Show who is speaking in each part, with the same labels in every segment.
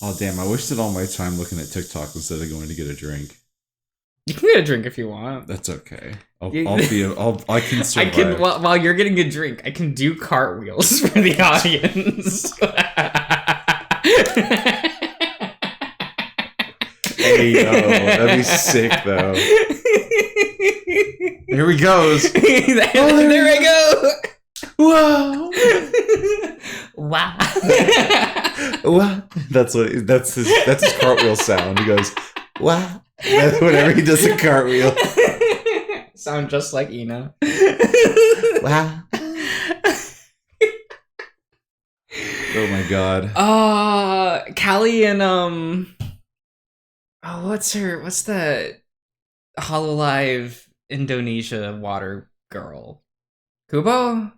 Speaker 1: Oh, damn. I wasted all my time looking at TikTok instead of going to get a drink.
Speaker 2: You can get a drink if you want.
Speaker 1: That's okay. I can survive.
Speaker 2: I can, while you're getting a drink, I can do cartwheels for the audience.
Speaker 1: Hey, yo, that'd be sick, though. Here he goes.
Speaker 2: There I go.
Speaker 1: Whoa.
Speaker 2: Wow.
Speaker 1: Wow. That's his cartwheel sound. He goes, wow. That's whenever he does a cartwheel.
Speaker 2: Sound just like Ina.
Speaker 1: Wow. Oh my god.
Speaker 2: Callie and what's the Hololive Indonesia water girl? Kubo?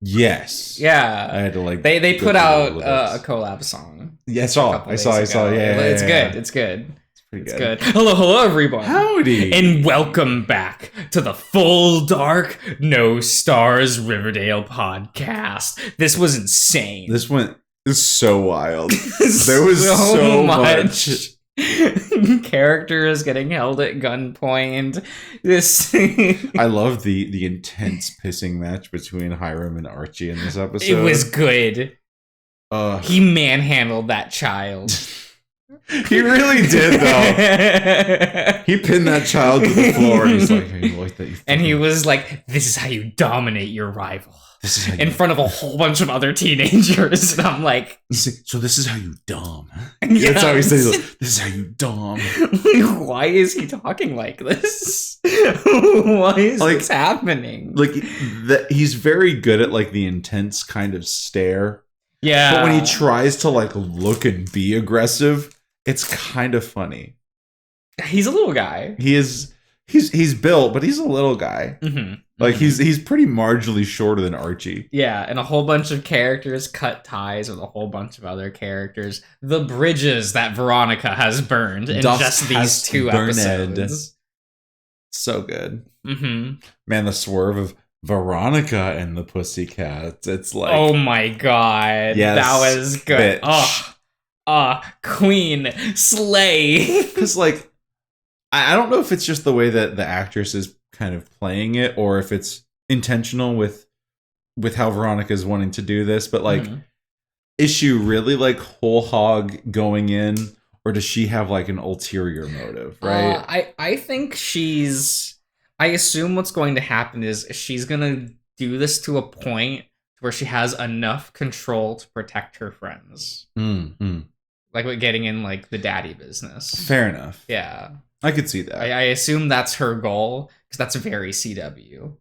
Speaker 1: Yes.
Speaker 2: Yeah.
Speaker 1: I had to like
Speaker 2: they put out a collab song.
Speaker 1: Yeah, I saw. Yeah.
Speaker 2: It's good.
Speaker 1: It's pretty good.
Speaker 2: Hello, everyone.
Speaker 1: Howdy.
Speaker 2: And welcome back to the Full Dark No Stars Riverdale podcast. This was insane.
Speaker 1: This is so wild. There was so much.
Speaker 2: Characters getting held at gunpoint.
Speaker 1: I love the intense pissing match between Hiram and Archie in this episode.
Speaker 2: It was good. He manhandled that child.
Speaker 1: He really did, though. He pinned that child to the floor, and he's like, "Hey, you like that?"
Speaker 2: And he was like, "This is how you dominate your rival." In front of a whole bunch of other teenagers, and I'm like,
Speaker 1: so this is how you dom.
Speaker 2: Yeah.
Speaker 1: That's how he says, this is how you dom.
Speaker 2: Why is he talking like this? Why is this happening?
Speaker 1: Like, he's very good at like the intense kind of stare.
Speaker 2: Yeah.
Speaker 1: But when he tries to like look and be aggressive, it's kind of funny.
Speaker 2: He's a little guy.
Speaker 1: He's built, but he's a little guy.
Speaker 2: Mm-hmm.
Speaker 1: Like he's pretty marginally shorter than Archie.
Speaker 2: Yeah, and a whole bunch of characters cut ties with a whole bunch of other characters. The bridges that Veronica has burned in just these two episodes.
Speaker 1: So good.
Speaker 2: Mm-hmm.
Speaker 1: Man, the swerve of Veronica and the Pussycats. It's like,
Speaker 2: oh my god,
Speaker 1: yes,
Speaker 2: that was good. Queen slay.
Speaker 1: Because like, I don't know if it's just the way that the actress is kind of playing it, or if it's intentional with how Veronica's wanting to do this, but like, is she really like whole hog going in, or does she have like an ulterior motive, right?
Speaker 2: I think I assume what's going to happen is she's gonna do this to a point where she has enough control to protect her friends. Like with getting in like the daddy business.
Speaker 1: Fair enough.
Speaker 2: Yeah.
Speaker 1: I could see that.
Speaker 2: I assume that's her goal, because that's very CW.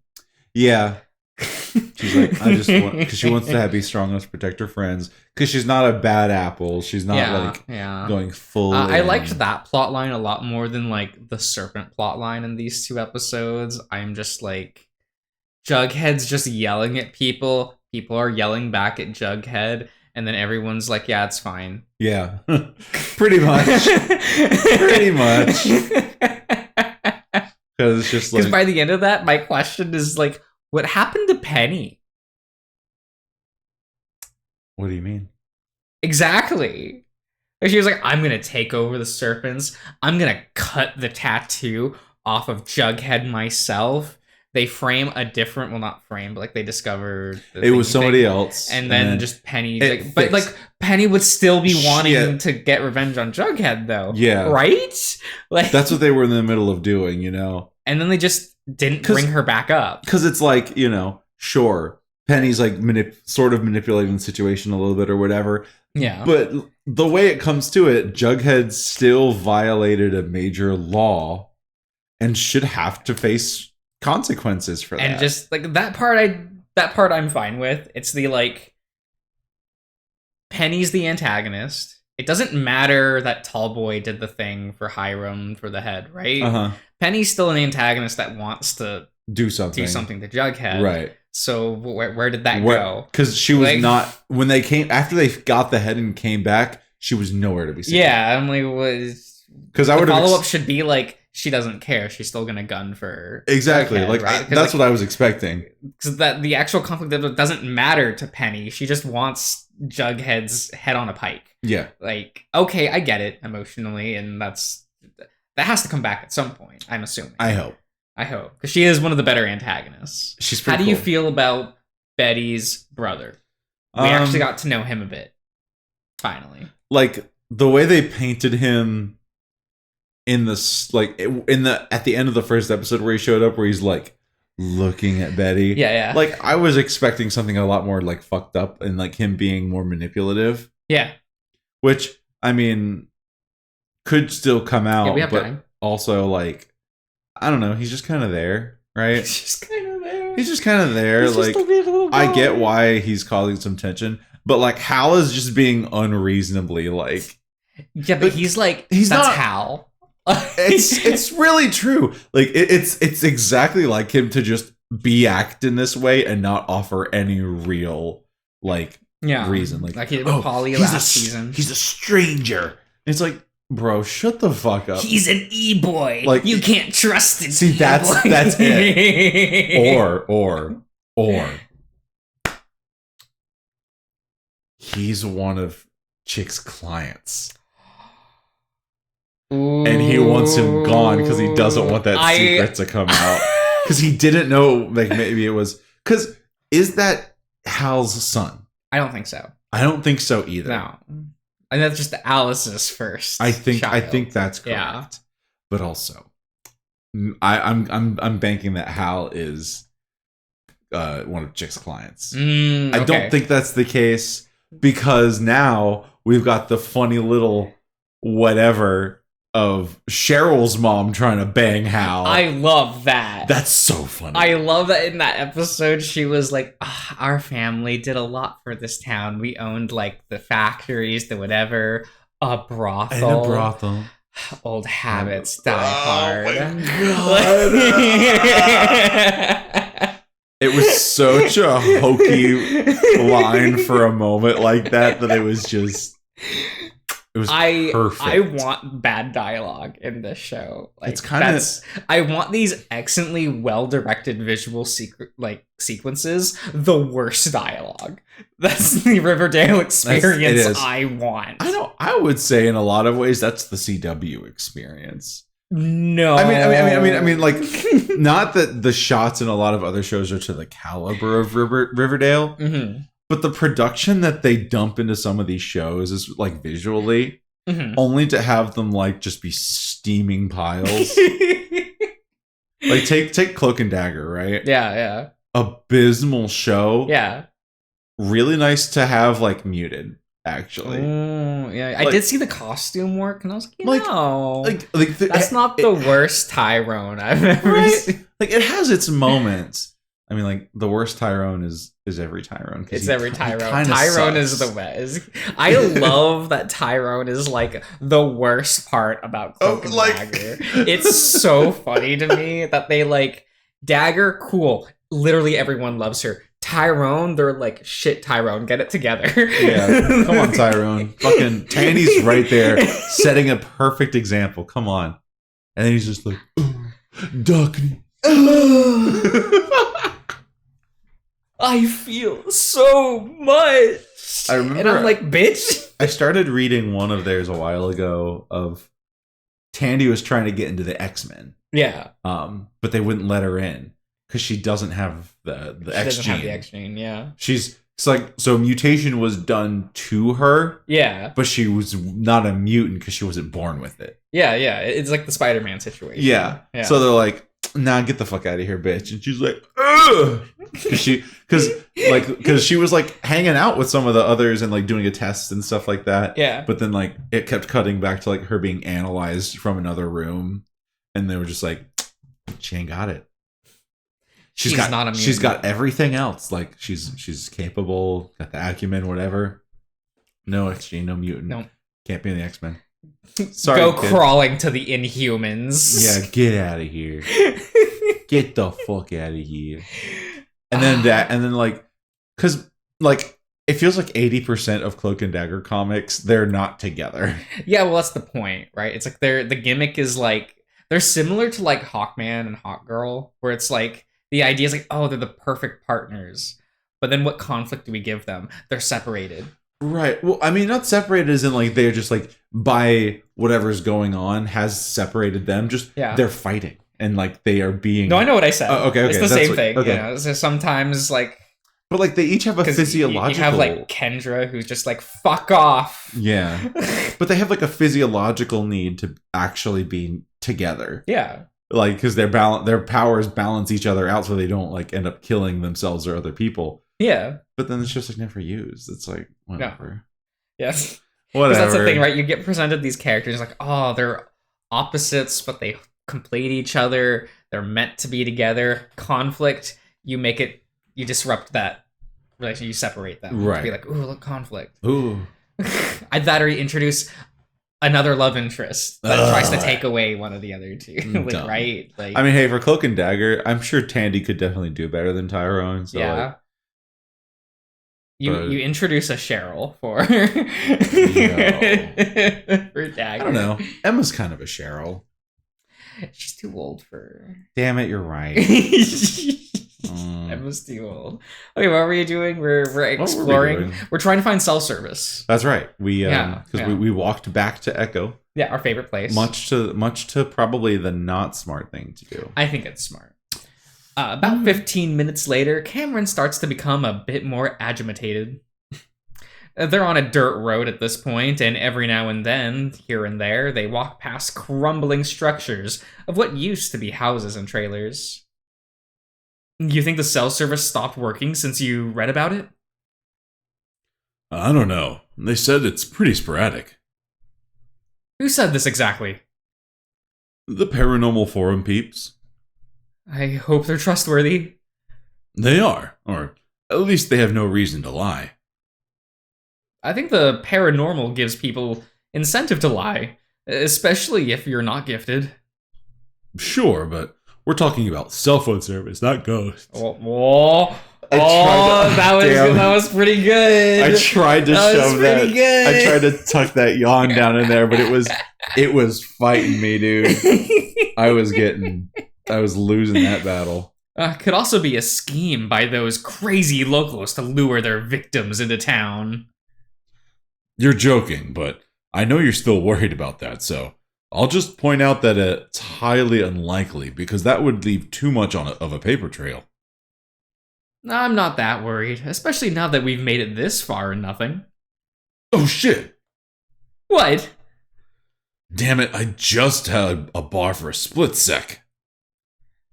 Speaker 1: Yeah. She's like, because she wants to be strong enough to protect her friends, because she's not a bad apple. She's not going full
Speaker 2: I liked that plot line a lot more than like the serpent plot line in these two episodes. I'm just like, Jughead's just yelling at people. People are yelling back at Jughead. And then everyone's like, yeah, it's fine.
Speaker 1: Yeah. Pretty much. Pretty much. Because it's just like...
Speaker 2: Because by the end of that, my question is like, what happened to Penny?
Speaker 1: What do you mean?
Speaker 2: Exactly. She was like, I'm going to take over the serpents. I'm going to cut the tattoo off of Jughead myself. They frame a different, well, not frame, but like they discover
Speaker 1: it was somebody else,
Speaker 2: and then just Penny. But like Penny would still be wanting to get revenge on Jughead, though.
Speaker 1: Yeah,
Speaker 2: right. Like
Speaker 1: that's what they were in the middle of doing, you know.
Speaker 2: And then they just didn't bring her back up,
Speaker 1: because it's like, you know, sure, Penny's like sort of manipulating the situation a little bit or whatever.
Speaker 2: Yeah,
Speaker 1: but the way it comes to it, Jughead still violated a major law and should have to face consequences for that.
Speaker 2: And just like that part I'm fine with. It's the like, Penny's the antagonist. It doesn't matter that Tallboy did the thing for Hiram for the head, right? Penny's still an antagonist that wants to do something to Jughead,
Speaker 1: right?
Speaker 2: So where did that go?
Speaker 1: Because she was not, when they came after they got the head and came back, she was nowhere to be seen.
Speaker 2: Yeah, I'm like, because
Speaker 1: I would
Speaker 2: follow up should be like, she doesn't care. She's still gonna gun for
Speaker 1: exactly.
Speaker 2: Jughead,
Speaker 1: like
Speaker 2: right?
Speaker 1: That's like, what I was expecting.
Speaker 2: Because that the actual conflict doesn't matter to Penny. She just wants Jughead's head on a pike.
Speaker 1: Yeah.
Speaker 2: Like, okay, I get it emotionally, and that has to come back at some point, I'm assuming.
Speaker 1: I hope.
Speaker 2: Because she is one of the better antagonists.
Speaker 1: She's pretty
Speaker 2: How do you
Speaker 1: cool.
Speaker 2: feel about Betty's brother? We actually got to know him a bit. Finally.
Speaker 1: Like, the way they painted him at the end of the first episode where he showed up, where he's like looking at Betty.
Speaker 2: Yeah.
Speaker 1: Like, I was expecting something a lot more like fucked up and like him being more manipulative.
Speaker 2: Yeah.
Speaker 1: Which, I mean, could still come out,
Speaker 2: we have
Speaker 1: but
Speaker 2: time.
Speaker 1: Also, like, I don't know, he's just kind of there, right?
Speaker 2: He's just kind of there.
Speaker 1: He's just kind of there.
Speaker 2: He's
Speaker 1: like,
Speaker 2: just a little
Speaker 1: I get why he's causing some tension, but like Hal is just being unreasonably like.
Speaker 2: Yeah, but he's like,
Speaker 1: he's
Speaker 2: that's
Speaker 1: not
Speaker 2: Hal.
Speaker 1: it's really true. Like it's exactly like him to just be acting this way and not offer any real like reason. Like
Speaker 2: he did with Polly last season.
Speaker 1: He's a stranger. It's like, bro, shut the fuck up.
Speaker 2: He's an e-boy. Like, you can't trust him.
Speaker 1: See, that's it. Or he's one of Chick's clients.
Speaker 2: Ooh.
Speaker 1: And he wants him gone because he doesn't want that secret to come out. Because he didn't know, like, maybe it was... Because is that Hal's son?
Speaker 2: I don't think so.
Speaker 1: I don't think so either.
Speaker 2: No. And that's just Alice's first
Speaker 1: I think
Speaker 2: child.
Speaker 1: that's correct.
Speaker 2: Yeah.
Speaker 1: But also, I'm banking that Hal is one of Chick's clients.
Speaker 2: Okay.
Speaker 1: I don't think that's the case because now we've got the funny little whatever of Cheryl's mom trying to bang Hal.
Speaker 2: I love that.
Speaker 1: That's so funny.
Speaker 2: I love that in that episode she was like, our family did a lot for this town. We owned like the factories, the whatever, a brothel.
Speaker 1: And a brothel.
Speaker 2: Old habits die hard.
Speaker 1: It was such a hokey line for a moment like that it was just... It was perfect.
Speaker 2: I want bad dialogue in this show. Like,
Speaker 1: it's kind of...
Speaker 2: I want these excellently well-directed visual sequences. The worst dialogue. That's the Riverdale experience I want.
Speaker 1: I would say in a lot of ways that's the CW experience.
Speaker 2: No,
Speaker 1: I mean, like, not that the shots in a lot of other shows are to the caliber of Riverdale.
Speaker 2: Mm-hmm.
Speaker 1: But the production that they dump into some of these shows is like visually, only to have them like just be steaming piles. Like take Cloak and Dagger, right?
Speaker 2: Yeah.
Speaker 1: Abysmal show.
Speaker 2: Yeah.
Speaker 1: Really nice to have like muted, actually.
Speaker 2: Yeah.
Speaker 1: Like,
Speaker 2: I did see the costume work and I was like, that's not the worst Tyrone I've ever seen.
Speaker 1: Like, it has its moments. I mean, like, the worst Tyrone is every Tyrone.
Speaker 2: It's every Tyrone. Tyrone is the best. I love that Tyrone is, like, the worst part about Cloak and Dagger. It's so funny to me that they, like, Dagger, cool. Literally everyone loves her. Tyrone, they're like, shit, Tyrone, get it together.
Speaker 1: Yeah, come on, Tyrone. Fucking Tandy's right there, setting a perfect example. Come on. And then he's just like, Duckney.
Speaker 2: I feel so much.
Speaker 1: I remember,
Speaker 2: and I'm like, bitch.
Speaker 1: I started reading one of theirs a while ago of Tandy was trying to get into the X-Men.
Speaker 2: Yeah.
Speaker 1: But they wouldn't let her in because she doesn't have the X gene.
Speaker 2: Doesn't have the X gene, yeah.
Speaker 1: So mutation was done to her.
Speaker 2: Yeah.
Speaker 1: But she was not a mutant because she wasn't born with it.
Speaker 2: Yeah. It's like the Spider-Man situation.
Speaker 1: Yeah. So they're like, nah, get the fuck out of here, bitch. And she's like, ugh. Because she was like hanging out with some of the others and like doing a test and stuff like that.
Speaker 2: Yeah.
Speaker 1: But then like it kept cutting back to like her being analyzed from another room. And they were just like, she ain't got it. She's not a mutant. She's got everything else. Like she's capable, got the acumen, whatever. No X gene, no mutant.
Speaker 2: Nope.
Speaker 1: Can't be in the X-Men. Sorry,
Speaker 2: go
Speaker 1: kid.
Speaker 2: Crawling to the Inhumans.
Speaker 1: Yeah, get out of here. Get the fuck out of here. And then like, because like it feels like 80% of Cloak and Dagger comics, they're not together.
Speaker 2: Yeah, well, that's the point, right? It's like the gimmick is like they're similar to like Hawkman and Hawkgirl, where it's like the idea is like, oh, they're the perfect partners, but then what conflict do we give them? They're separated.
Speaker 1: Right. Well, I mean, not separated as in like they're just like by whatever's going on has separated them. Just they're fighting and like they are being.
Speaker 2: No, I know what I said.
Speaker 1: Okay.
Speaker 2: It's the same thing. Okay. You know? So sometimes like.
Speaker 1: But like they each have a physiological.
Speaker 2: You have like Kendra who's just like fuck off.
Speaker 1: Yeah. But they have like a physiological need to actually be together.
Speaker 2: Yeah.
Speaker 1: Like because their powers balance each other out so they don't like end up killing themselves or other people.
Speaker 2: Yeah.
Speaker 1: But then it's just like never used. It's like whatever.
Speaker 2: No. Yes.
Speaker 1: Whatever.
Speaker 2: That's the thing, right? You get presented these characters like, oh, they're opposites, but they complete each other. They're meant to be together. Conflict. You disrupt that relation. You separate them.
Speaker 1: Right.
Speaker 2: Be like, ooh, look, conflict.
Speaker 1: Ooh.
Speaker 2: I'd rather introduce another love interest that tries to take away one of the other two. Like, right? Like,
Speaker 1: I mean, hey, for Cloak and Dagger, I'm sure Tandy could definitely do better than Tyrone. So
Speaker 2: yeah.
Speaker 1: Like,
Speaker 2: you introduce a Cheryl for for Dagger.
Speaker 1: I don't know. Emma's kind of a Cheryl.
Speaker 2: She's too old for.
Speaker 1: Damn it, you're right.
Speaker 2: Emma's too old. Okay, what were you doing? We're exploring. We're trying to find cell service.
Speaker 1: That's right. We we walked back to Echo.
Speaker 2: Yeah, our favorite place.
Speaker 1: Much to probably the not smart thing to do.
Speaker 2: I think it's smart. About 15 minutes later, Cameron starts to become a bit more agitated. They're on a dirt road at this point, and every now and then, here and there, they walk past crumbling structures of what used to be houses and trailers. You think the cell service stopped working since you read about it?
Speaker 3: I don't know. They said it's pretty sporadic.
Speaker 2: Who said this exactly?
Speaker 3: The paranormal forum peeps.
Speaker 2: I hope they're trustworthy.
Speaker 3: They are, or at least they have no reason to lie.
Speaker 2: I think the paranormal gives people incentive to lie, especially if you're not gifted.
Speaker 3: Sure, but we're talking about cell phone service, not ghosts.
Speaker 2: That was pretty good.
Speaker 1: I tried to shove that. Good. I tried to tuck that yawn down in there, but it was fighting me, dude. I was losing that battle.
Speaker 2: Could also be a scheme by those crazy locals to lure their victims into town.
Speaker 3: You're joking, but I know you're still worried about that, so I'll just point out that it's highly unlikely because that would leave too much of a paper trail.
Speaker 2: I'm not that worried, especially now that we've made it this far and nothing.
Speaker 3: Oh shit!
Speaker 2: What?
Speaker 3: Damn it, I just had a bar for a split sec.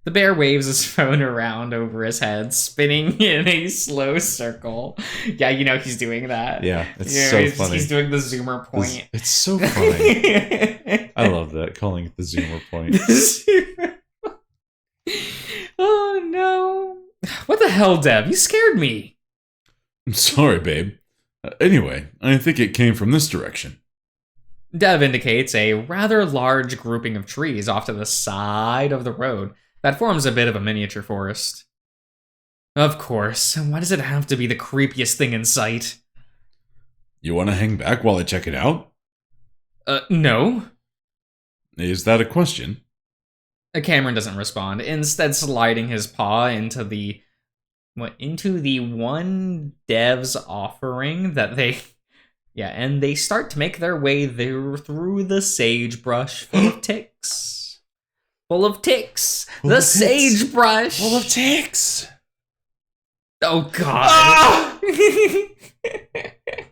Speaker 2: The bear waves his phone around over his head, spinning in a slow circle. Yeah, you know he's doing that.
Speaker 1: Yeah, it's so funny.
Speaker 2: He's doing the zoomer point.
Speaker 1: It's so funny. I love that, calling it the zoomer point.
Speaker 2: Oh, no. What the hell, Dev? You scared me.
Speaker 3: I'm sorry, babe. Anyway, I think it came from this direction.
Speaker 2: Dev indicates a rather large grouping of trees off to the side of the road that forms a bit of a miniature forest. Of course, why does it have to be the creepiest thing in sight?
Speaker 3: You want to hang back while I check it out?
Speaker 2: No.
Speaker 3: Is that a question?
Speaker 2: Cameron doesn't respond, instead sliding his paw into the one Dev's offering that they... Yeah, and they start to make their way there through the sagebrush full of ticks. Full of ticks. The sagebrush.
Speaker 1: Full of ticks.
Speaker 2: Oh, God. Ah!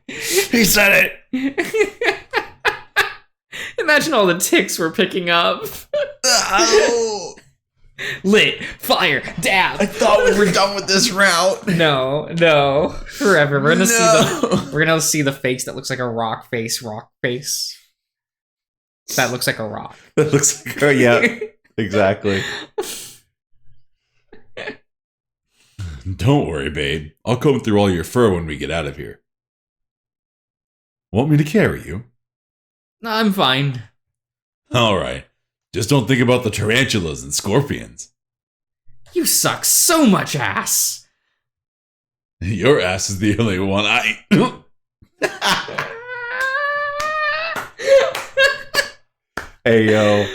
Speaker 3: He said it.
Speaker 2: Imagine all the ticks we're picking up.
Speaker 1: Oh.
Speaker 2: Lit. Fire. Dab.
Speaker 1: I thought we were done with this route.
Speaker 2: No. Forever. We're gonna see the face that looks like a rock face. That looks like a rock.
Speaker 1: That looks like yeah. Exactly.
Speaker 3: Don't worry, babe. I'll comb through all your fur when we get out of here. Want me to carry you?
Speaker 2: I'm fine.
Speaker 3: Alright. Just don't think about the tarantulas and scorpions.
Speaker 2: You suck so much ass.
Speaker 3: Your ass is the only one
Speaker 1: Hey, yo.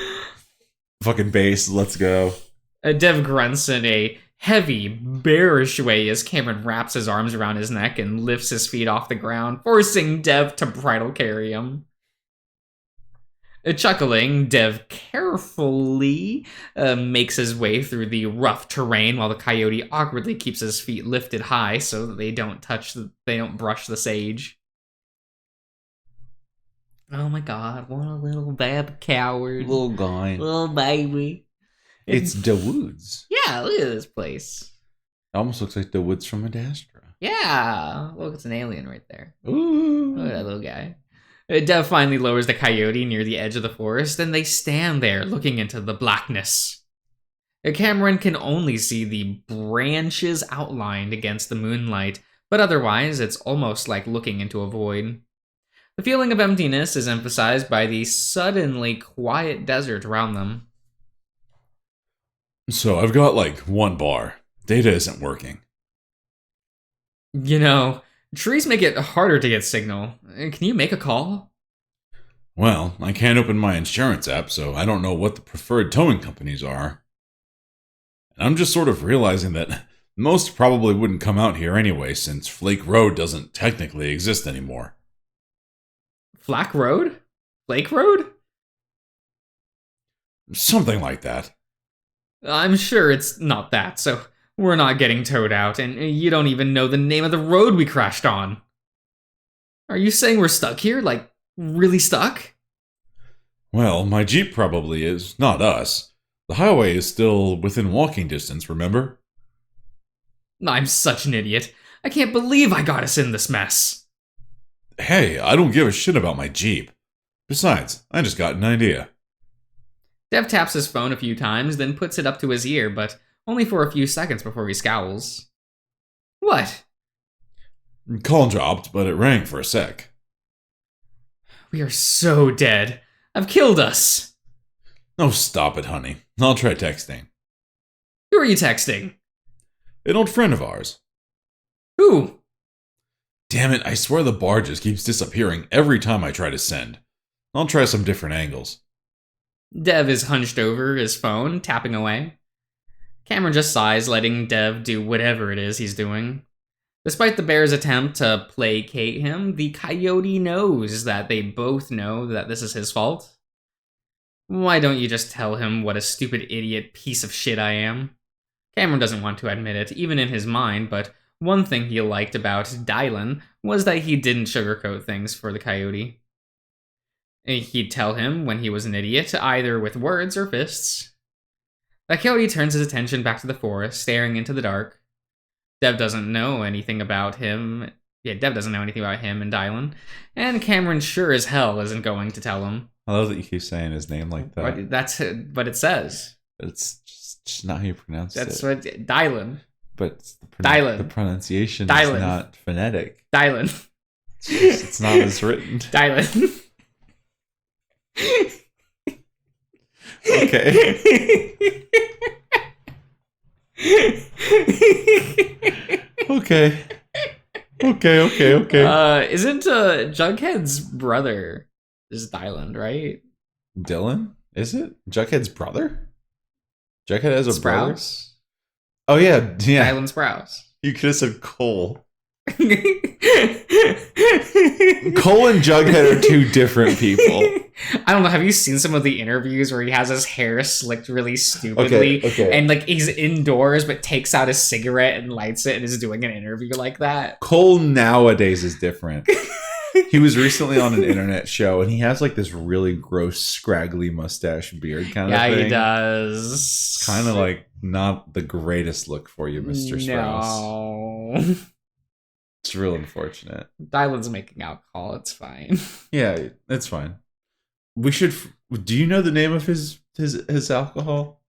Speaker 1: Fucking bass, let's go.
Speaker 2: Dev grunts in a heavy, bearish way as Cameron wraps his arms around his neck and lifts his feet off the ground, forcing Dev to bridle carry him. Chuckling, Dev carefully makes his way through the rough terrain while the coyote awkwardly keeps his feet lifted high so that they don't brush the sage. Oh my god, what a little bad coward.
Speaker 1: Little guy.
Speaker 2: Little baby.
Speaker 1: It's the woods.
Speaker 2: Yeah, look at this place.
Speaker 1: It almost looks like the woods from Adastra.
Speaker 2: Yeah, look, it's an alien right there.
Speaker 1: Ooh.
Speaker 2: Look at that little guy. Dev finally lowers the coyote near the edge of the forest, and they stand there looking into the blackness. Cameron can only see the branches outlined against the moonlight, but otherwise it's almost like looking into a void. The feeling of emptiness is emphasized by the suddenly quiet desert around them.
Speaker 3: So I've got like one bar. Data isn't working.
Speaker 2: You know, trees make it harder to get signal. Can you make a call?
Speaker 3: Well, I can't open my insurance app, so I don't know what the preferred towing companies are. And I'm just sort of realizing that most probably wouldn't come out here anyway, since Flake Road doesn't technically exist anymore.
Speaker 2: Flack Road? Flake Road?
Speaker 3: Something like that.
Speaker 2: I'm sure it's not that, so we're not getting towed out, and you don't even know the name of the road we crashed on. Are you saying we're stuck here? Like, really stuck?
Speaker 3: Well, my Jeep probably is, not us. The highway is still within walking distance, remember?
Speaker 2: I'm such an idiot. I can't believe I got us in this mess.
Speaker 3: Hey, I don't give a shit about my Jeep. Besides, I just got an idea.
Speaker 2: Dev taps his phone a few times, then puts it up to his ear, but only for a few seconds before he scowls. What?
Speaker 3: Call dropped, but it rang for a sec.
Speaker 2: We are so dead. I've killed us.
Speaker 3: Oh, stop it, honey. I'll try texting.
Speaker 2: Who are you texting?
Speaker 3: An old friend of ours.
Speaker 2: Who?
Speaker 3: Damn it, I swear the bar just keeps disappearing every time I try to send. I'll try some different angles.
Speaker 2: Dev is hunched over his phone, tapping away. Cameron just sighs, letting Dev do whatever it is he's doing. Despite the bear's attempt to placate him, the coyote knows that they both know that this is his fault. Why don't you just tell him what a stupid idiot piece of shit I am? Cameron doesn't want to admit it, even in his mind, but one thing he liked about Dylan was that he didn't sugarcoat things for the coyote. He'd tell him when he was an idiot, either with words or fists. The coyote turns his attention back to the forest, staring into the dark. Dev doesn't know anything about him. Dev doesn't know anything about him and Dylan, and Cameron sure as hell isn't going to tell him.
Speaker 1: I love that you keep saying his name like that.
Speaker 2: That's what it says.
Speaker 1: It's just not how you pronounce
Speaker 2: That's
Speaker 1: it.
Speaker 2: what Dylan.
Speaker 1: But
Speaker 2: Dylan.
Speaker 1: The pronunciation
Speaker 2: Dylan.
Speaker 1: is not phonetic.
Speaker 2: Dylan.
Speaker 1: It's not as written.
Speaker 2: Dylan.
Speaker 1: Okay. Okay.
Speaker 2: Isn't Jughead's brother is Dylan, right?
Speaker 1: Dylan? Is it? Jughead's brother? Jughead has a brother?
Speaker 2: Sprouse.
Speaker 1: Oh, yeah.
Speaker 2: Dylan Sprouse.
Speaker 1: You could have said Cole. Cole and Jughead are two different people.
Speaker 2: I don't know. Have you seen some of the interviews where he has his hair slicked really stupidly?
Speaker 1: Okay.
Speaker 2: And like he's indoors but takes out a cigarette and lights it and is doing an interview like that?
Speaker 1: Cole nowadays is different. He was recently on an internet show and he has like this really gross, scraggly mustache beard kind of thing.
Speaker 2: Yeah, he does.
Speaker 1: It's kind of like not the greatest look for you, Mr. Sprouse.
Speaker 2: No.
Speaker 1: It's real unfortunate.
Speaker 2: Dylan's making alcohol. It's fine.
Speaker 1: Yeah, it's fine. We should. Do you know the name of his alcohol?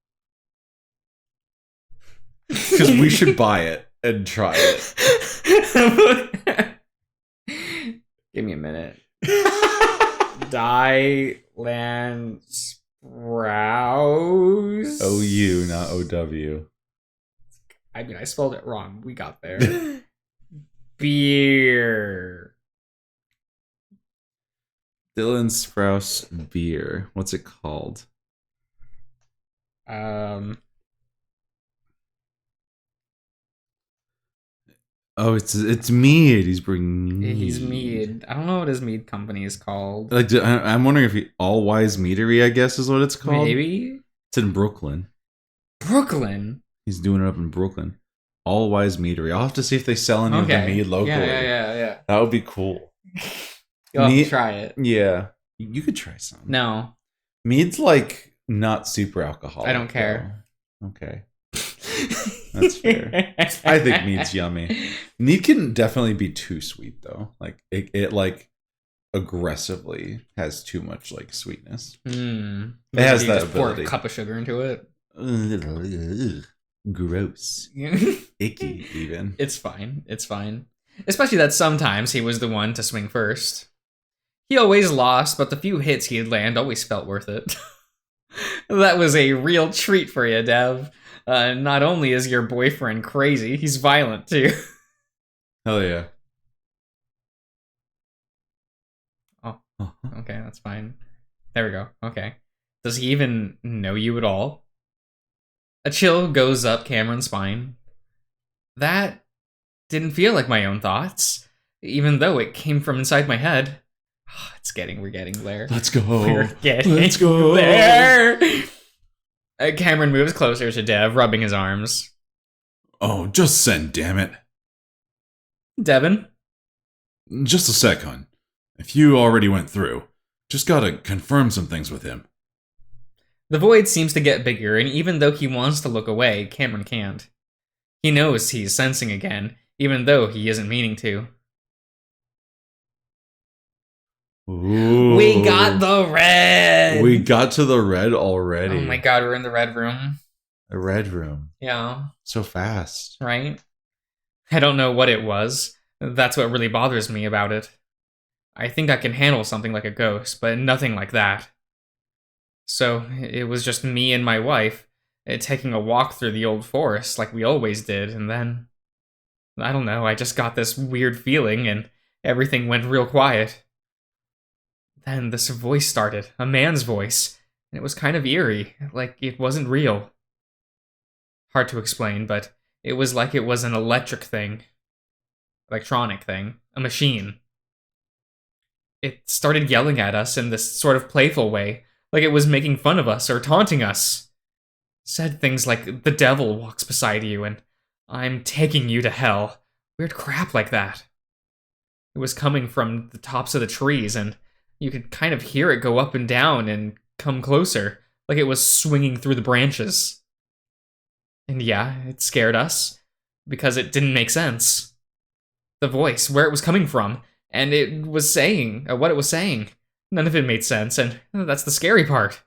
Speaker 1: Because we should buy it and try it.
Speaker 2: Give me a minute. Dylan Sprouse.
Speaker 1: OU, not OW.
Speaker 2: I mean, I spelled it wrong. We got there. Beer.
Speaker 1: Dylan Sprouse beer. What's it called? Oh, it's mead. He's bringing mead.
Speaker 2: He's mead. I don't know what his mead company is called.
Speaker 1: Like, I'm wondering if All Wise Meadery, I guess, is what it's called.
Speaker 2: Maybe
Speaker 1: it's in Brooklyn.
Speaker 2: Brooklyn.
Speaker 1: He's doing it up in Brooklyn. All Wise Meadery. I'll have to see if they sell any of the mead locally.
Speaker 2: Yeah.
Speaker 1: That would be cool.
Speaker 2: You'll have to try it.
Speaker 1: Yeah, you could try some.
Speaker 2: No,
Speaker 1: mead's like not super alcoholic.
Speaker 2: I don't care.
Speaker 1: Though. Okay. That's fair. I think mead's yummy. Mead can definitely be too sweet though. Like it like aggressively has too much like sweetness.
Speaker 2: It
Speaker 1: has
Speaker 2: you
Speaker 1: that
Speaker 2: just
Speaker 1: ability.
Speaker 2: pour a cup of sugar into it.
Speaker 1: Gross. Icky even.
Speaker 2: It's fine. Especially that sometimes he was the one to swing first. He always lost, but the few hits he'd land always felt worth it. That was a real treat for you, Dev. Not only is your boyfriend crazy, he's violent too.
Speaker 1: Hell yeah.
Speaker 2: Oh, okay, that's fine. There we go. Okay. Does he even know you at all? A chill goes up Cameron's spine. That didn't feel like my own thoughts, even though it came from inside my head. We're getting there.
Speaker 1: Let's go.
Speaker 2: Let's go there. Cameron moves closer to Dev, rubbing his arms.
Speaker 3: Oh, just send, damn it.
Speaker 2: Devin?
Speaker 3: Just a sec, hon. If you already went through, just gotta confirm some things with him.
Speaker 2: The void seems to get bigger, and even though he wants to look away, Cameron can't. He knows he's sensing again, even though he isn't meaning to.
Speaker 1: Ooh.
Speaker 2: We got the red!
Speaker 1: We got to the red already.
Speaker 2: Oh my god, we're in the red room.
Speaker 1: The red room.
Speaker 2: Yeah.
Speaker 1: So fast.
Speaker 2: Right? I don't know what it was. That's what really bothers me about it. I think I can handle something like a ghost, but nothing like that. So, it was just me and my wife, taking a walk through the old forest like we always did, and then... I don't know, I just got this weird feeling, and everything went real quiet. Then this voice started, a man's voice, and it was kind of eerie, like it wasn't real. Hard to explain, but it was like it was an electronic thing, a machine. It started yelling at us in this sort of playful way, like it was making fun of us or taunting us. Said things like, the devil walks beside you, and I'm taking you to hell. Weird crap like that. It was coming from the tops of the trees, and you could kind of hear it go up and down and come closer, like it was swinging through the branches. And yeah, it scared us, because it didn't make sense. The voice, where it was coming from, and it was saying, what it was saying. None of it made sense, and that's the scary part.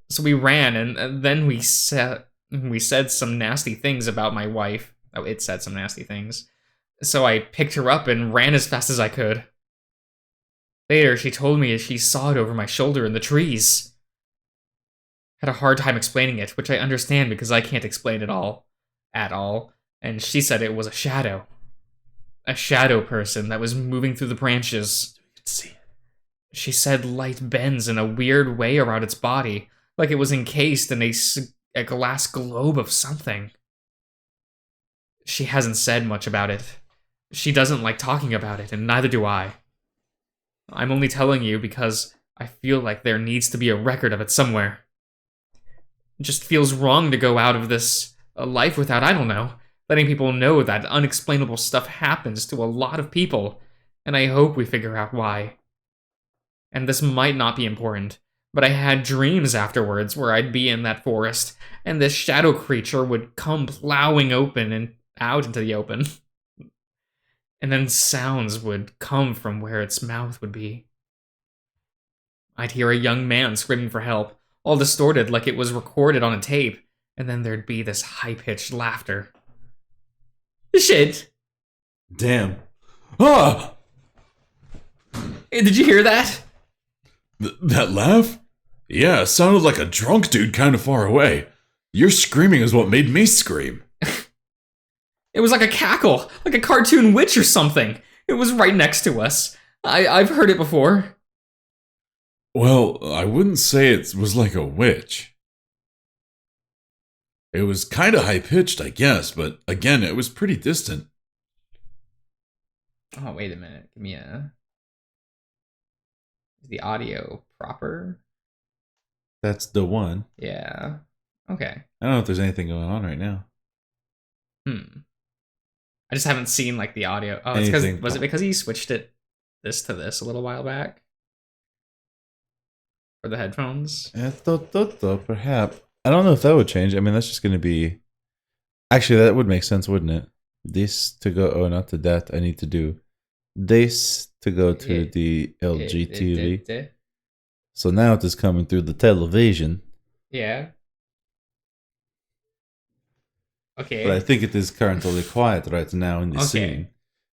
Speaker 2: So we ran, and then we said some nasty things about my wife. Oh, it said some nasty things. So I picked her up and ran as fast as I could. Later, she told me she saw it over my shoulder in the trees. Had a hard time explaining it, which I understand because I can't explain it all. At all. And she said it was a shadow. A shadow person that was moving through the branches. You could see it. She said light bends in a weird way around its body, like it was encased in a glass globe of something. She hasn't said much about it. She doesn't like talking about it, and neither do I. I'm only telling you because I feel like there needs to be a record of it somewhere. It just feels wrong to go out of this life without, I don't know, letting people know that unexplainable stuff happens to a lot of people, and I hope we figure out why. And this might not be important, but I had dreams afterwards where I'd be in that forest, and this shadow creature would come plowing open and out into the open. And then sounds would come from where its mouth would be. I'd hear a young man screaming for help, all distorted like it was recorded on a tape, and then there'd be this high-pitched laughter. Shit!
Speaker 3: Damn. Ah!
Speaker 2: Hey, did you hear that?
Speaker 3: That laugh? Yeah, it sounded like a drunk dude kind of far away. Your screaming is what made me scream.
Speaker 2: It was like a cackle, like a cartoon witch or something. It was right next to us. I've heard it before.
Speaker 3: Well, I wouldn't say it was like a witch. It was kind of high-pitched, I guess, but again, it was pretty distant.
Speaker 2: Oh, wait a minute. Give me a... Is the audio proper?
Speaker 1: That's the one.
Speaker 2: Yeah. Okay.
Speaker 1: I don't know if there's anything going on right now.
Speaker 2: I just haven't seen like the audio. Oh, it's because
Speaker 1: Anything
Speaker 2: was it because he switched this to this a little while back for the headphones?
Speaker 1: Perhaps. I don't know if that would change. I mean, that's just going to be. Actually, that would make sense, wouldn't it? This to go. Oh, not to that. I need to do this to go to the LG TV. So now it is coming through the television.
Speaker 2: Yeah. Okay.
Speaker 1: But I think it is currently quiet right now in the scene.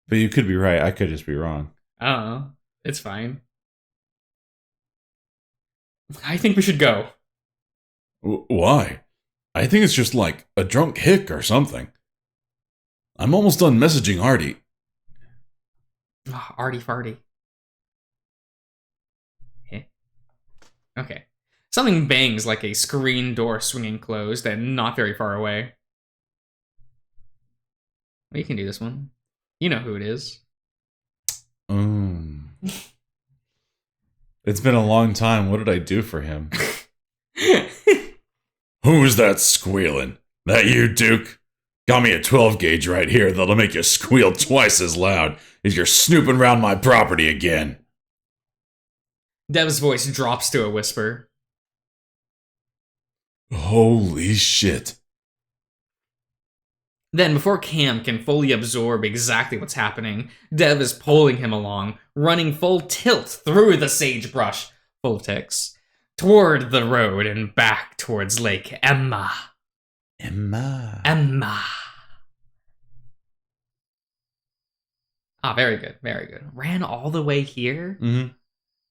Speaker 1: But you could be right. I could just be wrong.
Speaker 2: Oh, it's fine. I think we should go.
Speaker 3: Why? I think it's just like a drunk hick or something. I'm almost done messaging Artie.
Speaker 2: Oh, arty farty. Okay. Something bangs like a screen door swinging closed and not very far away. Well, you can do this one. You know who it is.
Speaker 1: It's been a long time. What did I do for him?
Speaker 3: Who's that squealing? That you, Duke? Got me a 12 gauge right here that'll make you squeal twice as loud if you're snooping around my property again.
Speaker 2: Dev's voice drops to a whisper.
Speaker 3: Holy shit.
Speaker 2: Then, before Cam can fully absorb exactly what's happening, Dev is pulling him along, running full tilt through the sagebrush, full of ticks, toward the road and back towards Lake Emma.
Speaker 1: Emma.
Speaker 2: Ah, very good, very good. Ran all the way here?
Speaker 1: Mm-hmm.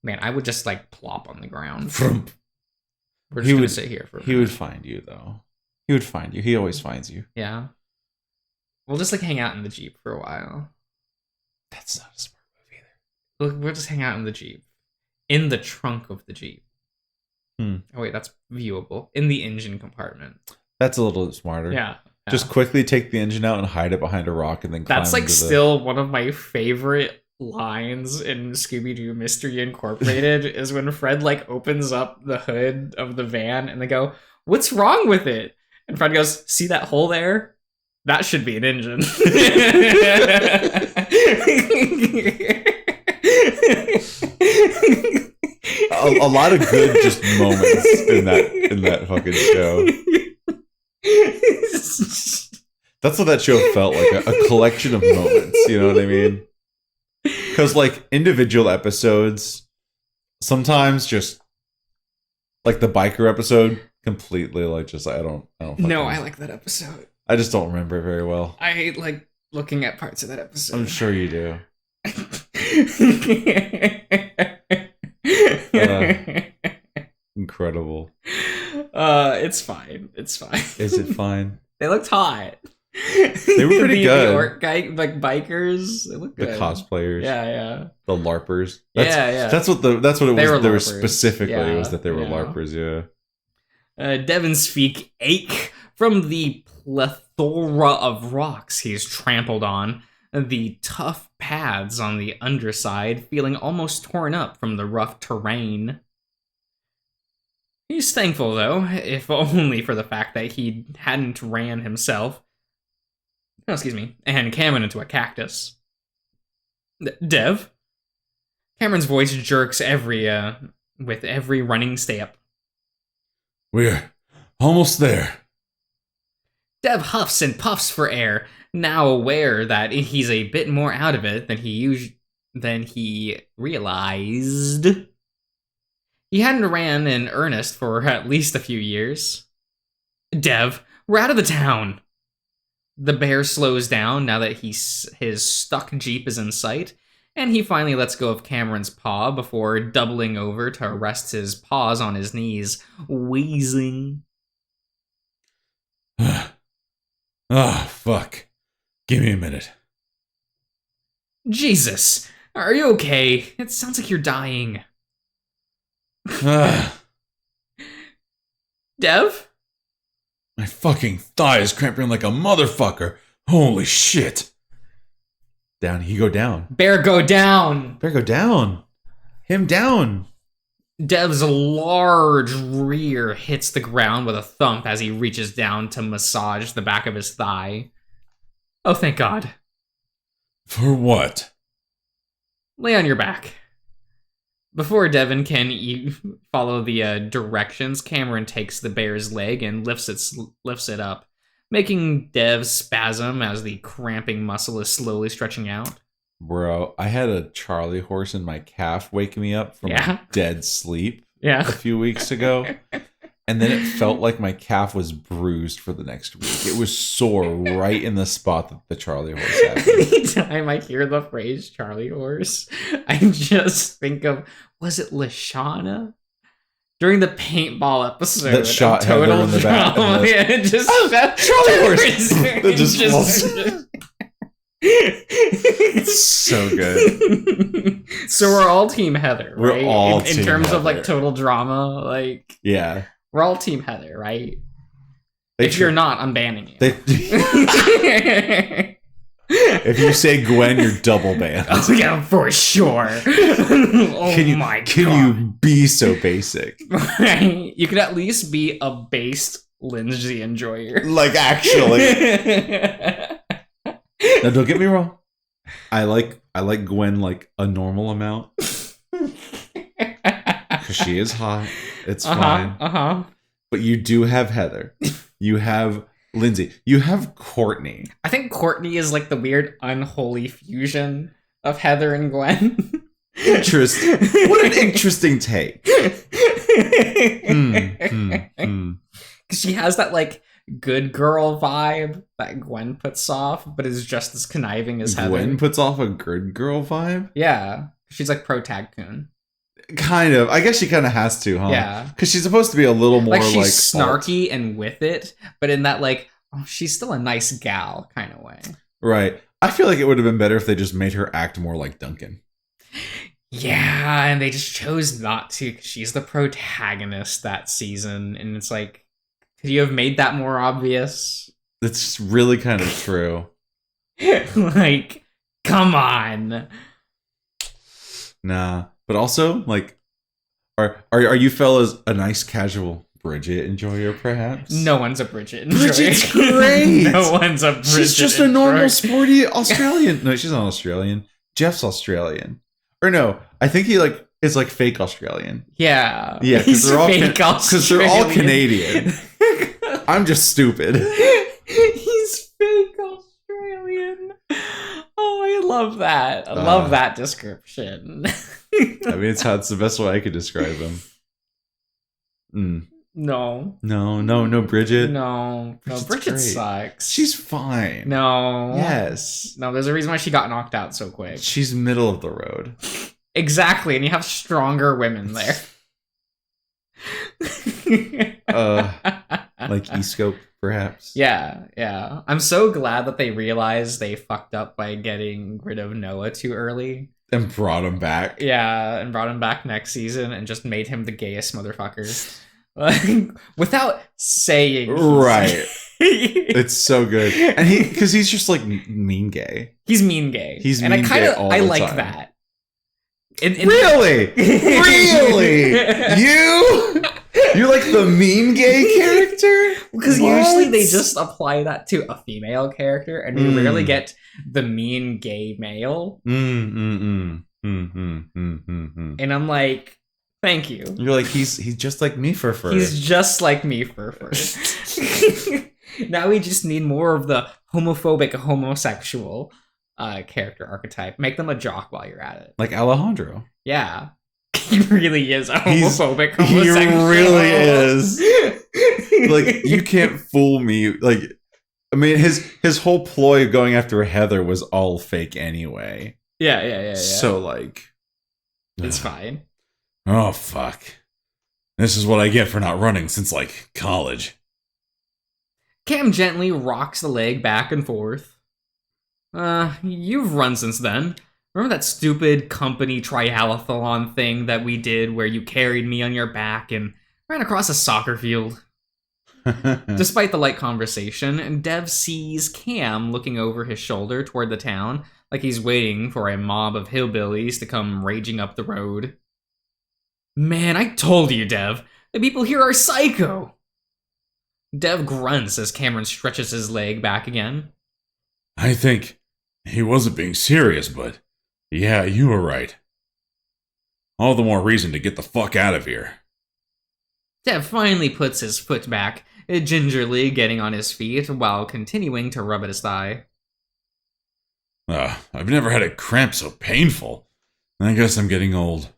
Speaker 2: Man, I would just, like, plop on the ground.
Speaker 1: Frump.
Speaker 2: We're just gonna sit here for a minute.
Speaker 1: He would find you, though. He would find you. He always finds you.
Speaker 2: Yeah. We'll just, like, hang out in the Jeep for a while.
Speaker 1: That's not a smart move either.
Speaker 2: We'll just hang out in the Jeep. In the trunk of the Jeep.
Speaker 1: Oh,
Speaker 2: wait, that's viewable. In the engine compartment.
Speaker 1: That's a little smarter.
Speaker 2: Yeah.
Speaker 1: Just quickly take the engine out and hide it behind a rock and then climb
Speaker 2: That's, like,
Speaker 1: into
Speaker 2: still one of my favorite lines in Scooby-Doo Mystery Incorporated is when Fred, like, opens up the hood of the van and they go, "What's wrong with it?" And Fred goes, "See that hole there? That should be an engine."
Speaker 1: a lot of good just moments in that fucking show. That's what that show felt like, a collection of moments, you know what I mean? Because, like, individual episodes, sometimes just, like, the biker episode, completely, like, just, I don't
Speaker 2: No, I like that episode.
Speaker 1: I just don't remember it very well.
Speaker 2: I like looking at parts of that episode.
Speaker 1: I'm sure you do. Incredible.
Speaker 2: It's fine. It's fine.
Speaker 1: Is it fine?
Speaker 2: They looked hot.
Speaker 1: They were pretty good.
Speaker 2: The orc guy, like bikers, they look good.
Speaker 1: The cosplayers.
Speaker 2: Yeah.
Speaker 1: The LARPers.
Speaker 2: Yeah.
Speaker 1: That's what it was. They were
Speaker 2: LARPers.
Speaker 1: specifically was that they were LARPers. Yeah.
Speaker 2: Devin's feet ache from the plethora of rocks he's trampled on. The tough paths on the underside feeling almost torn up from the rough terrain. He's thankful, though, if only for the fact that he hadn't ran himself. Oh, excuse me. And Cameron into a cactus. Dev? Cameron's voice jerks with every running step.
Speaker 3: We're almost there.
Speaker 2: Dev huffs and puffs for air, now aware that he's a bit more out of it than he realized. He hadn't ran in earnest for at least a few years. Dev, we're out of the town. The bear slows down now that his stuck Jeep is in sight, and he finally lets go of Cameron's paw before doubling over to rest his paws on his knees, wheezing.
Speaker 3: Fuck. Give me a minute.
Speaker 2: Jesus, are you okay? It sounds like you're dying. Dev?
Speaker 3: My fucking thigh is cramping like a motherfucker. Holy shit.
Speaker 1: Down. He go down.
Speaker 2: Bear go down.
Speaker 1: Bear go down. Him down.
Speaker 2: Dev's large rear hits the ground with a thump as he reaches down to massage the back of his thigh. Oh, thank God.
Speaker 3: For what?
Speaker 2: Lay on your back. Before Devin can follow the directions, Cameron takes the bear's leg and lifts it up, making Dev spasm as the cramping muscle is slowly stretching out.
Speaker 1: Bro, I had a Charlie horse in my calf wake me up from a dead sleep a few weeks ago. And then it felt like my calf was bruised for the next week. It was sore right in the spot that the Charlie horse had.
Speaker 2: Anytime I hear the phrase Charlie horse, I just think of, was it Lashana? During the paintball episode.
Speaker 1: That shot Heather in the back.
Speaker 2: Yeah, just
Speaker 1: Charlie horse! That just falls. It's so good.
Speaker 2: So we're all Team Heather, right?
Speaker 1: We're all
Speaker 2: in
Speaker 1: Team
Speaker 2: terms
Speaker 1: Heather.
Speaker 2: of like total drama, like
Speaker 1: Yeah.
Speaker 2: we're all Team Heather, right? If you're not, I'm banning you.
Speaker 1: If you say Gwen, you're double banned.
Speaker 2: Oh yeah, for sure. Can
Speaker 1: you be so basic?
Speaker 2: Right? You could at least be a based Lindsay enjoyer.
Speaker 1: Like actually. Now don't get me wrong. I like Gwen like a normal amount. Because she is hot. It's fine. But you do have Heather. You have Lindsay. You have Courtney.
Speaker 2: I think Courtney is like the weird unholy fusion of Heather and Gwen.
Speaker 1: Interesting. What an interesting take.
Speaker 2: Because she has that like good girl vibe that Gwen puts off, but is just as conniving as Heather.
Speaker 1: Gwen puts off a good girl vibe?
Speaker 2: Yeah. She's like pro tag coon.
Speaker 1: Kind of. I guess she kind of has to, huh?
Speaker 2: Yeah.
Speaker 1: Because she's supposed to be a little more
Speaker 2: like she's snarky and with it, but in that like, oh, she's still a nice gal kind of way.
Speaker 1: Right. I feel like it would have been better if they just made her act more like Duncan.
Speaker 2: Yeah, and they just chose not to because she's the protagonist that season, and it's like, could you have made that more obvious?
Speaker 1: It's really kind of true.
Speaker 2: Like, come on.
Speaker 1: Nah. But also, like, are you fellas a nice casual Bridget enjoyer, perhaps?
Speaker 2: No one's a Bridget enjoyer.
Speaker 1: Bridget's great.
Speaker 2: No one's a Bridget
Speaker 1: She's just a normal, sporty Australian. No, she's not Australian. Jeff's Australian. Or no, I think he like is like fake Australian.
Speaker 2: Yeah.
Speaker 1: Yeah, because they're all Canadian. I'm just stupid.
Speaker 2: He's fake Australian. Oh, I love that. I love that description.
Speaker 1: I mean, it's the best way I could describe him.
Speaker 2: No,
Speaker 1: Bridget.
Speaker 2: No, Bridget
Speaker 1: great.
Speaker 2: sucks.
Speaker 1: She's fine.
Speaker 2: No.
Speaker 1: Yes.
Speaker 2: No, there's a reason why she got knocked out so quick.
Speaker 1: She's middle of the road.
Speaker 2: Exactly, and you have stronger women there.
Speaker 1: Like E-Scope, perhaps.
Speaker 2: Yeah. I'm so glad that they realized they fucked up by getting rid of Noah too early.
Speaker 1: And brought him back.
Speaker 2: Yeah, and brought him back next season and just made him the gayest motherfucker. Without saying.
Speaker 1: Right. It's so good. And because he's just like mean gay.
Speaker 2: He's mean gay.
Speaker 1: He's
Speaker 2: and
Speaker 1: mean gay all the
Speaker 2: like
Speaker 1: time.
Speaker 2: that.
Speaker 1: Really? Really? You're like the mean gay character?
Speaker 2: Because usually they just apply that to a female character, and we rarely get the mean gay male. And I'm like, thank you.
Speaker 1: You're like, he's just like me for first.
Speaker 2: He's just like me for first. Now we just need more of the homophobic homosexual character archetype. Make them a jock while you're at it.
Speaker 1: Like Alejandro.
Speaker 2: Yeah. He really is a homophobic homosexual.
Speaker 1: He really is. Like, you can't fool me. Like, I mean, his whole ploy of going after Heather was all fake anyway.
Speaker 2: Yeah.
Speaker 1: So, like...
Speaker 2: It's fine.
Speaker 3: Oh, fuck. This is what I get for not running since, like, college.
Speaker 2: Cam gently rocks the leg back and forth. You've run since then. Remember that stupid company triathlon thing that we did where you carried me on your back and ran across a soccer field? Despite the light conversation, Dev sees Cam looking over his shoulder toward the town, like he's waiting for a mob of hillbillies to come raging up the road. Man, I told you, Dev. The people here are psycho. Dev grunts as Cameron stretches his leg back again.
Speaker 3: I think he wasn't being serious, but yeah, you were right. All the more reason to get the fuck out of here.
Speaker 2: Dev finally puts his foot back, gingerly getting on his feet while continuing to rub at his thigh.
Speaker 3: I've never had a cramp so painful. I guess I'm getting old.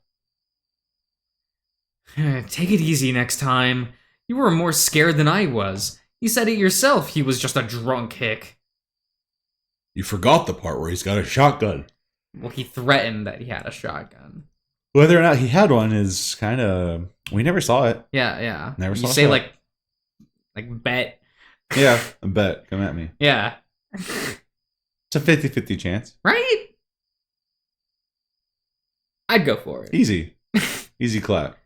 Speaker 2: Take it easy next time. You were more scared than I was. You said it yourself, he was just a drunk hick.
Speaker 3: You forgot the part where he's got a shotgun.
Speaker 2: Well, he threatened that he had a shotgun.
Speaker 1: Whether or not he had one is kind of... We never saw it.
Speaker 2: Yeah.
Speaker 1: Never saw
Speaker 2: You say,
Speaker 1: it.
Speaker 2: like, bet.
Speaker 1: Yeah, I bet. Come at me.
Speaker 2: Yeah.
Speaker 1: It's a 50-50 chance.
Speaker 2: Right? I'd go for it.
Speaker 1: Easy. Easy clap.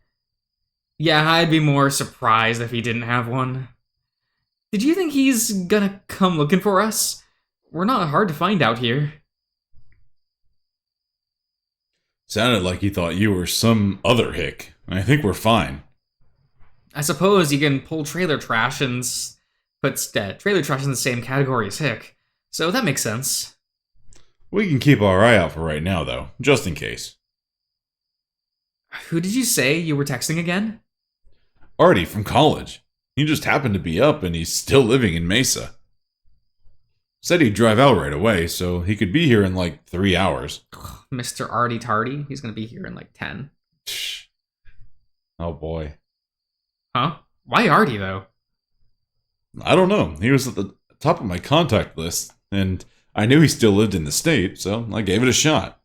Speaker 2: Yeah, I'd be more surprised if he didn't have one. Did you think he's gonna come looking for us? We're not hard to find out here.
Speaker 3: Sounded like he thought you were some other hick. I think we're fine.
Speaker 2: I suppose you can pull trailer trash and put trailer trash in the same category as hick. So that makes sense.
Speaker 3: We can keep our eye out for right now, though, just in case.
Speaker 2: Who did you say you were texting again?
Speaker 3: Artie from college. He just happened to be up and he's still living in Mesa. Said he'd drive out right away, so he could be here in like 3 hours.
Speaker 2: Mr. Artie Tardy? He's gonna be here in like 10.
Speaker 1: Oh boy.
Speaker 2: Huh? Why Artie, though?
Speaker 3: I don't know. He was at the top of my contact list, and I knew he still lived in the state, so I gave it a shot.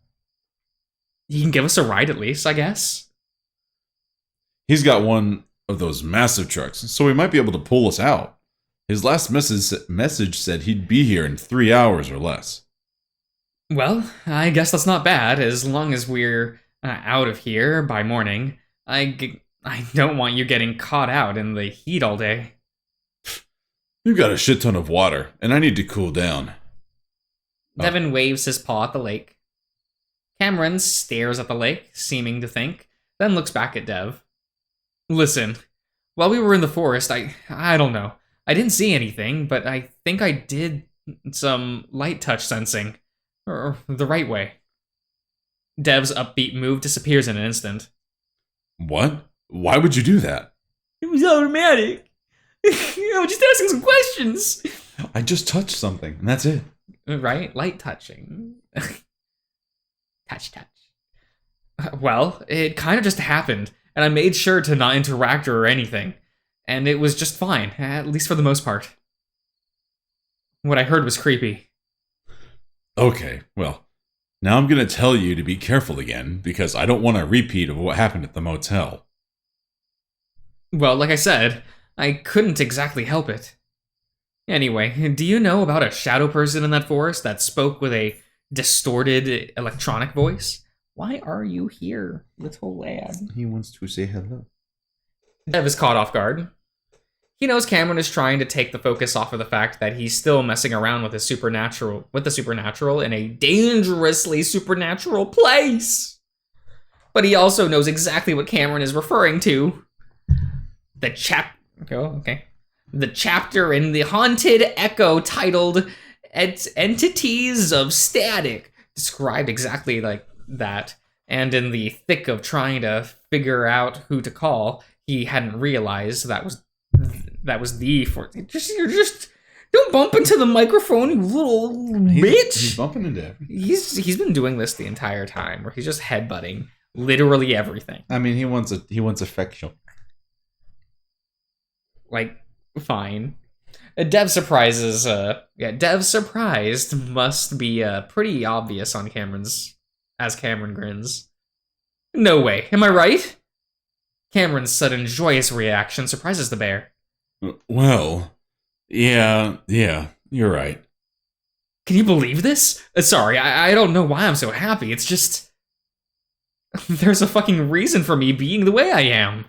Speaker 2: He can give us a ride at least, I guess.
Speaker 3: He's got one of those massive trucks, so he might be able to pull us out. His last message said he'd be here in 3 hours or less.
Speaker 2: Well, I guess that's not bad, as long as we're out of here by morning. I don't want you getting caught out in the heat all day.
Speaker 3: You've got a shit ton of water, and I need to cool down.
Speaker 2: Devin waves his paw at the lake. Cameron stares at the lake, seeming to think, then looks back at Dev. Listen, while we were in the forest, I don't know. I didn't see anything, but I think I did some light touch sensing. Or the right way. Dev's upbeat move disappears in an instant.
Speaker 3: What? Why would you do that?
Speaker 2: It was automatic. I was just asking some questions.
Speaker 1: I just touched something, and that's it.
Speaker 2: Right? Light touching. Touch. Well, it kind of just happened, and I made sure to not interact or anything. And it was just fine, at least for the most part. What I heard was creepy.
Speaker 3: Okay, well, now I'm gonna tell you to be careful again, because I don't want a repeat of what happened at the motel.
Speaker 2: Well, like I said, I couldn't exactly help it. Anyway, do you know about a shadow person in that forest that spoke with a distorted electronic voice? Why are you here, little lad?
Speaker 1: He wants to say hello.
Speaker 2: Dev is caught off guard. He knows Cameron is trying to take the focus off of the fact that he's still messing around with the supernatural in a dangerously supernatural place. But he also knows exactly what Cameron is referring to. The chapter in the Haunted Echo titled Entities of Static described exactly like that. And in the thick of trying to figure out who to call, he hadn't realized that was the don't bump into the microphone, you little bitch.
Speaker 1: He's bumping into everything.
Speaker 2: He's been doing this the entire time, where he's just headbutting literally everything.
Speaker 1: I mean, he wants affection.
Speaker 2: Like, fine. Dev surprises. Dev surprised must be pretty obvious on as Cameron grins. No way, am I right? Cameron's sudden joyous reaction surprises the bear.
Speaker 3: Well, yeah, you're right.
Speaker 2: Can you believe this? Sorry, I don't know why I'm so happy. It's just... there's a fucking reason for me being the way I am.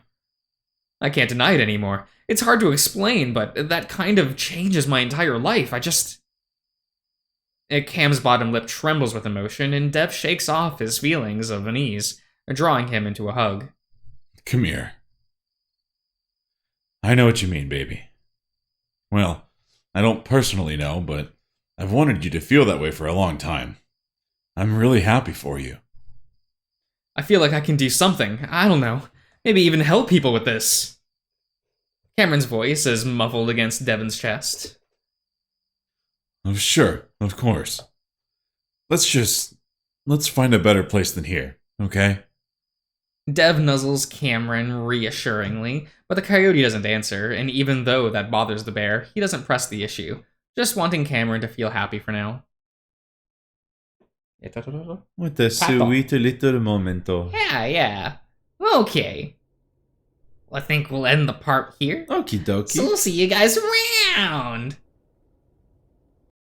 Speaker 2: I can't deny it anymore. It's hard to explain, but that kind of changes my entire life. Cam's bottom lip trembles with emotion, and Dev shakes off his feelings of unease, drawing him into a hug.
Speaker 3: Come here. I know what you mean, baby. Well, I don't personally know, but I've wanted you to feel that way for a long time. I'm really happy for you.
Speaker 2: I feel like I can do something. I don't know. Maybe even help people with this. Cameron's voice is muffled against Devon's chest.
Speaker 3: Oh, sure, of course. Let's find a better place than here, okay?
Speaker 2: Dev nuzzles Cameron reassuringly, but the coyote doesn't answer, and even though that bothers the bear, he doesn't press the issue, just wanting Cameron to feel happy for now.
Speaker 1: What a sweet little momento.
Speaker 2: Yeah. Okay. Well, I think we'll end the part here.
Speaker 1: Okie dokie.
Speaker 2: So we'll see you guys around.